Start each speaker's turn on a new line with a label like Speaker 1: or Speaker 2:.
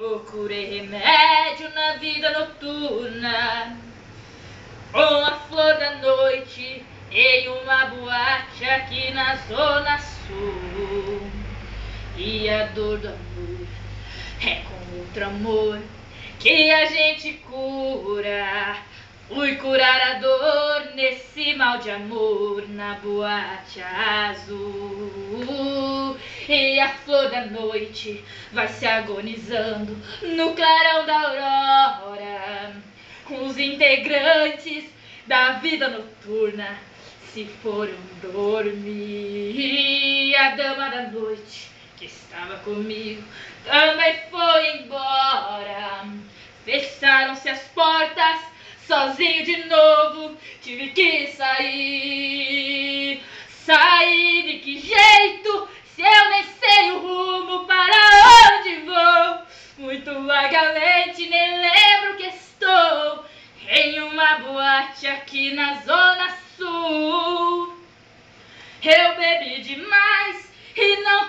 Speaker 1: procurei remédio na vida noturna, com a flor da noite em uma boate aqui na Zona Sul. E a dor do amor é com outro amor que a gente cura. Fui curar a dor nesse mal de amor na boate azul. E a flor da noite vai se agonizando no clarão da aurora. Os integrantes da vida noturna se foram dormir. A dama da noite que estava comigo também foi embora. Fecharam-se as portas, sozinho de novo tive que sair. Sair de que jeito, se eu nem sei o rumo para onde vou? Muito vagamente nem lembro que estou em uma boate aqui na Zona Sul. Eu bebi demais e não